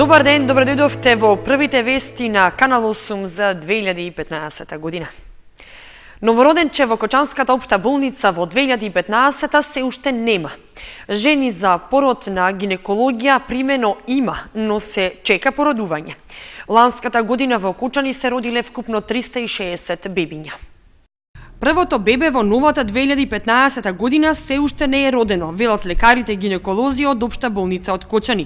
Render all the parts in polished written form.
Добар ден, добре дојдовте во првите вести на Канал 8 за 2015 година. Новороденче во Кочанската општа болница во 2015 се уште нема. Жени за пород на гинекологија примено има, но се чека породување. Ланската година во Кочани се родиле вкупно 360 бебиња. Првото бебе во новата 2015 година се уште не е родено, велат лекарите гинеколози од општа болница од Кочани.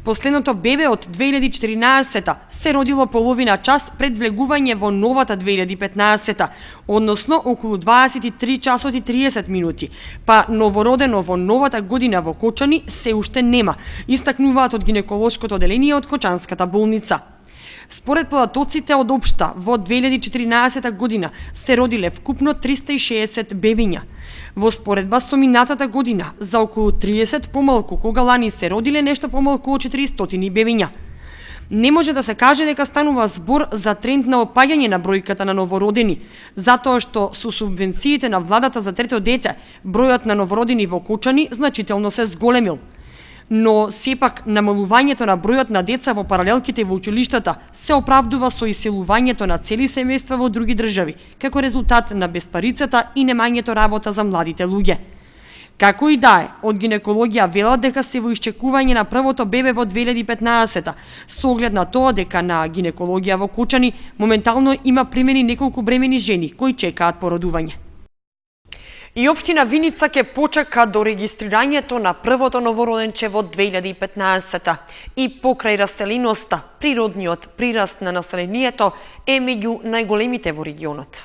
Последното бебе од 2014 се родило половина час пред влегување во новата 2015, односно околу 23 часот и 30 минути, па новородено во новата година во Кочани се уште нема, истакнуваат од гинеколошкото оделение од Кочанската болница. Според податоците од општа, во 2014 година се родиле вкупно 360 бебиња. Во споредба со минатата година, за околу 30 помалку, кога лани се родиле нешто помалку од 400 бебиња. Не може да се каже дека станува збор за тренд на опаѓање на бројката на новородени, затоа што со субвенциите на владата за трето дете, бројот на новородени во Кочани значително се зголемил. Но сепак намалувањето на бројот на деца во паралелките во училиштата се оправдува со иселувањето на цели семејства во други држави, како резултат на безпарицата и немањето работа за младите луѓе. Како и да е, од гинекологија велат дека се во исчекување на првото бебе во 2015, со оглед на тоа дека на гинекологија во Кочани моментално има примени неколку бремени жени кои чекаат породување. И општина Виница ќе почека до регистрирањето на првото новороденче во 2015 и покрај раселеноста, природниот прираст на населението е меѓу најголемите во регионот.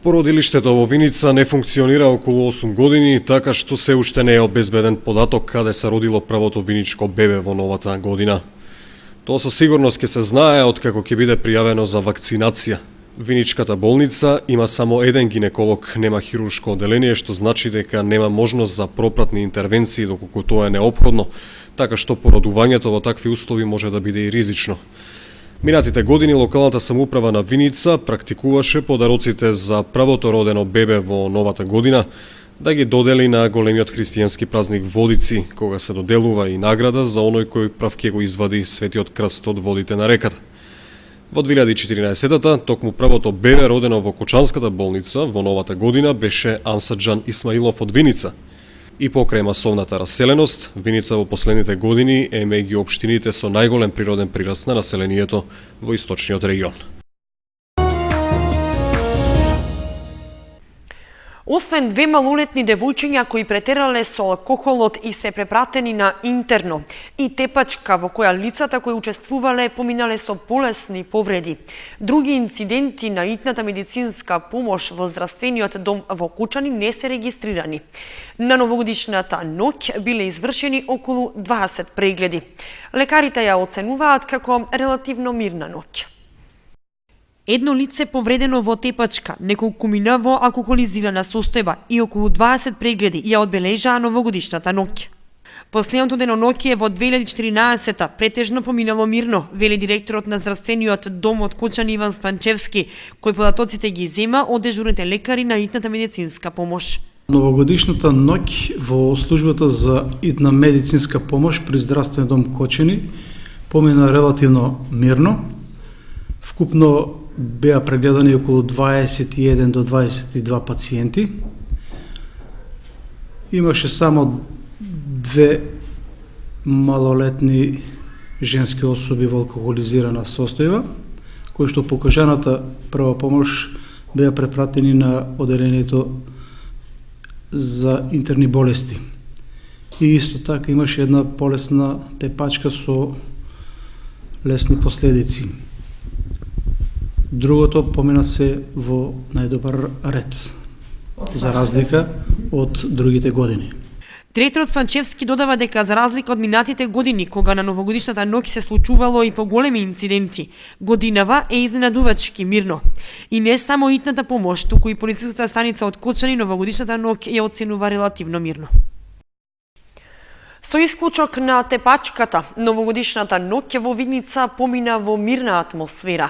Породилиштето во Виница не функционира околу 8 години, така што се уште не е обезбеден податок каде се родило првото виничко бебе во новата година. Тоа со сигурност ќе се знае откако ќе биде пријавено за вакцинација. Виничката болница има само еден гинеколог, нема хируршко оделение, што значи дека нема можност за пропратни интервенции доколку тоа е неопходно, така што породувањето во такви услови може да биде и ризично. Минатите години локалната самоуправа на Виница практикуваше подароците за првото родено бебе во новата година да ги додели на големиот христијански празник Водици, кога се доделува и награда за оној кој прав ќе го извади светиот крст од водите на реката. Во 2014-та, токму првото бебе родено во Кочанската болница во новата година беше Ансаджан Исмаилов од Виница. И покрај масовната раселеност, Виница во последните години е меѓу општините со најголем природен прираст на населението во источниот регион. Освен две малолетни девојчиња кои претерале со алкохолот и се препратени на интерно, и тепачка во која лицата кои учествувале поминале со полесни повреди. Други инциденти на итната медицинска помош во здравствениот дом во Кочани не се регистрирани. На новогодишната ноќ биле извршени околу 20 прегледи. Лекарите ја оценуваат како релативно мирна ноќ. Едно лице повредено во тепачка, неколкумина во алкохолизирана состојба и околу 20 прегледи ја одбележаа новогодишната ноќ. Последното деноноќие во 2014 претежно поминало мирно, вели директорот на здравствениот дом од Кочани Иван Спанчевски, кој податоците ги зема од дежурните лекари на итната медицинска помош. Новогодишната ноќ во службата за итна медицинска помош при здравствен дом Кочани помина релативно мирно. Вкупно беа прегледани околу 21 до 22 пациенти. Имаше само две малолетни женски особи во алкохолизирана состојба, кои што по кажаната прва помош беа препратени на оделението за интерни болести. И исто така имаше една полесна тепачка со лесни последици. Другото помина се во најдобар ред, за разлика од другите години. Директорот Спанчевски додава дека за разлика од минатите години, кога на новогодишната ноќ се случувало и поголеми инциденти, годинава е изненадувачки мирно. И не само итната помош, туку и полициската станица од Кочани новогодишната ноќ ја оценува релативно мирно. Со исклучок на тепачката, новогодишната ноќ во Виница помина во мирна атмосфера.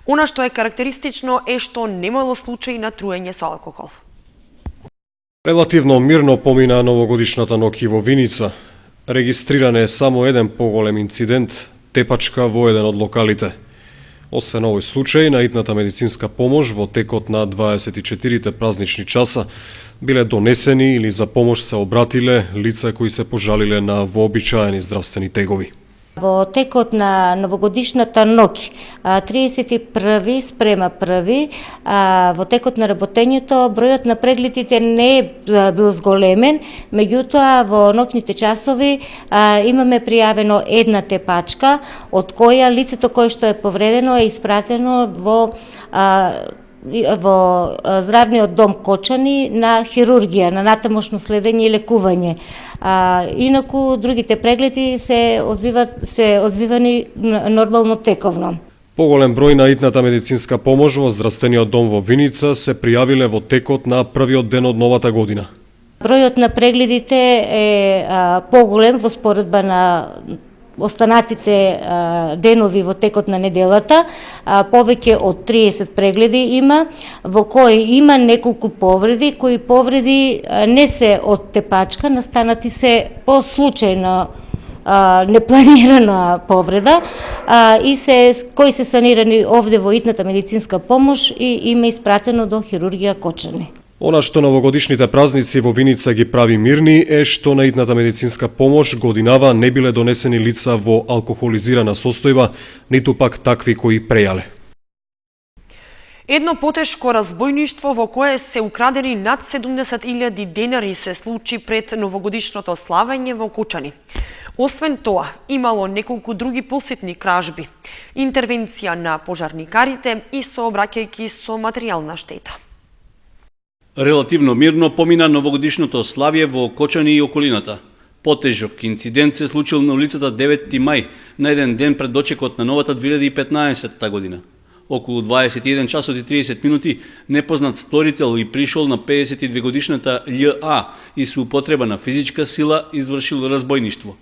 Она што е карактеристично е што немало случаи на труење со алкохол. Релативно мирно помина новогодишната ноќ во Виница. Регистриран е само еден поголем инцидент, тепачка во еден од локалите. Освен овој случај, на итната медицинска помош во текот на 24 празнични часа биле донесени или за помош се обратиле лица кои се пожалиле на вообичаени здравствени тегови. Во текот на новогодишната ноќ, 31 спрема 1, во текот на работењето, бројот на прегледите не е бил зголемен, меѓутоа во ноќните часови имаме пријавено една тепачка, од која лицето кое што е повредено е испратено во здравниот дом Кочани на хирургија, на натамошно следење и лекување. Инаку другите прегледи се одвивани нормално тековно. Поголем број на итната медицинска помош во здравствениот дом во Виница се пријавиле во текот на првиот ден од новата година. Бројот на прегледите е поголем во споредба на останатите денови во текот на неделата, повеќе од 30 прегледи има, во кои има неколку повреди, кои повреди не се од тепачка, настанати се по случајно непланирана повреда и кои се санирани овде во итната медицинска помош и има испратено до хирургија Кочани. Она што новогодишните празници во Виница ги прави мирни е што на итната медицинска помош годинава не биле донесени лица во алкохолизирана состојба, ниту пак такви кои прејале. Едно потешко разбојништво во кое се украдени над 70.000 денари се случи пред новогодишното славење во Кочани. Освен тоа, имало неколку други посетни кражби, интервенција на пожарникарите и сообраќајки со материјална штета. Релативно мирно помина новогодишното славје во Кочани и околината. Потежок инцидент се случил на улицата 9 мај, на еден ден пред дочекот на новата 2015 година. Околу 21 часот и 30 минути непознат сторител и пришол на 52 годишната ља и со употреба на физичка сила извршил разбојништво.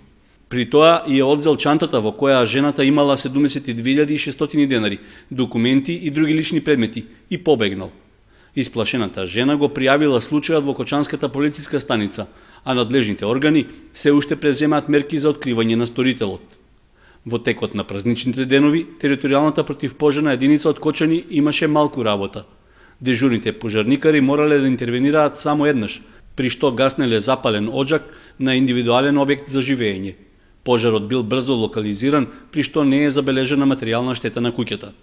При тоа ја одзел чантата во која жената имала 72.600 денари, документи и други лични предмети и побегнал. Исплашената жена го пријавила случајот во Кочанската полициска станица, а надлежните органи се уште преземаат мерки за откривање на сторителот. Во текот на празничните денови, територијалната противпожарна единица од Кочани имаше малку работа. Дежурните пожарникари морале да интервенираат само еднаш, при што гаснеле запален оџак на индивидуален објект за живење. Пожарот бил брзо локализиран, при што не е забележена материјална штета на куќата.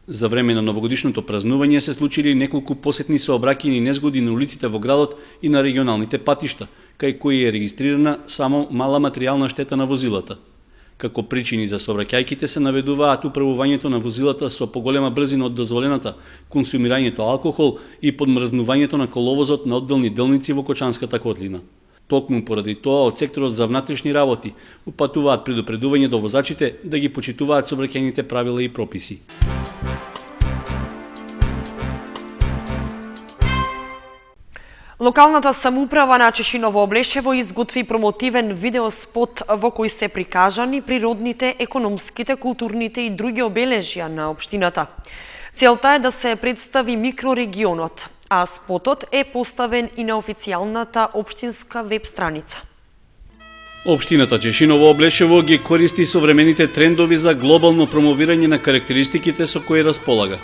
За време на новогодишното празнување се случили неколку посетни сообраќајни незгоди на улиците во градот и на регионалните патишта, кај кои е регистрирана само мала материјална штета на возилата. Како причини за сообраќајките се наведуваат управувањето на возилата со поголема брзина од дозволената, консумирањето алкохол и подмрзнувањето на коловозот на одделни делници во Кочанската котлина. Токму поради тоа од секторот за внатрешни работи упатуваат предупредување до возачите да ги почитуваат сообраќајните правила и прописи. Локалната самоуправа на Чешиново Облешево изготви промотивен видеоспот во кој се прикажани природните, економските, културните и други обележја на општината. Целта е да се представи микрорегионот, а спотот е поставен и на официјалната општинска веб страница. Општината Чешиново Облешево ги користи современите трендови за глобално промовирање на карактеристиките со кои располага.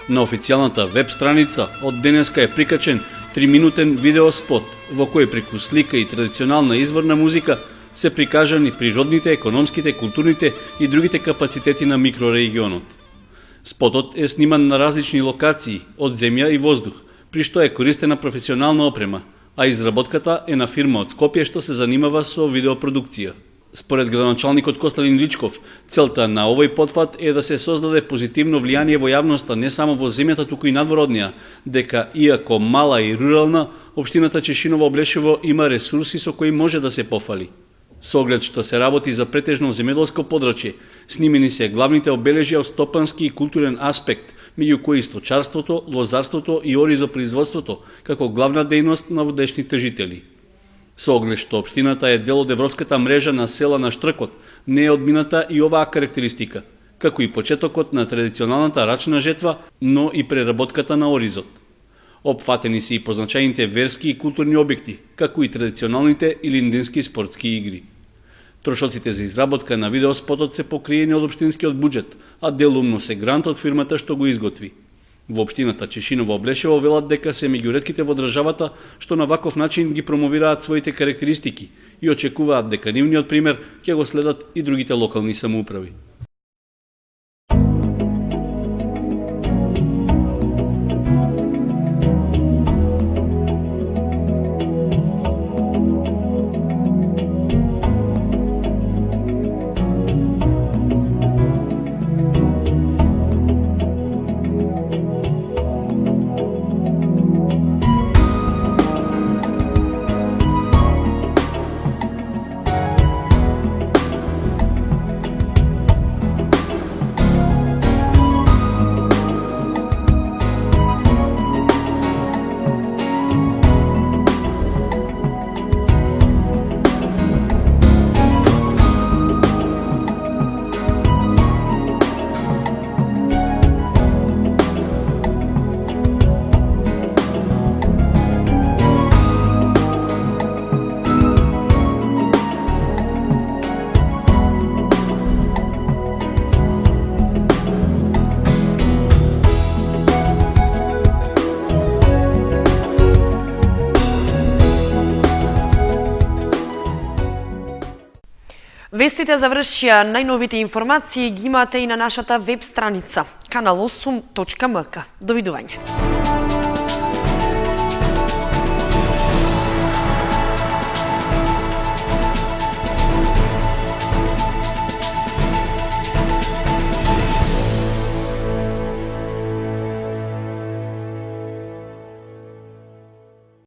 На официјалната веб страница од денеска е прикачен 3-минутен видеоспот во кој преку слика и традиционална изворна музика се прикажани природните, економските, културните и другите капацитети на микрорегионот. Спотот е сниман на различни локации од земја и воздух, при што е користена професионална опрема, а изработката е на фирма од Скопје што се занимава со видеопродукција. Според градоначалникот Костадин Личков, целта на овој потфат е да се создаде позитивно влијание во јавноста не само во земјата, туку и надвор од неа, дека иако мала и рурална, општината Чешиново Облешево има ресурси со кои може да се пофали. Со оглед што се работи за претежно земјоделско подрачје, снимени се главните обележја од стопански и културен аспект, меѓу кои сточарството, лозарството и оризопроизводството, како главна дејност на водешните жители. Со оглед што општината е дел од европската мрежа на села на Штркот, не е одмината и оваа карактеристика, како и почетокот на традиционалната рачна жетва, но и преработката на оризот. Опфатени се и позначајните верски и културни објекти, како и традиционалните илиндински спортски игри. Трошоците за изработка на видеоспотот се покриени од општинскиот буџет, а делумно се грант од фирмата што го изготви. Во општината Чешиново Облешево велат дека се меѓу ретките во државата што на ваков начин ги промовираат своите карактеристики и очекуваат дека нивниот пример ќе го следат и другите локални самоуправи. Вестите завршија, најновите информации ги имате и на нашата веб страница kanal8.mk. Довидување.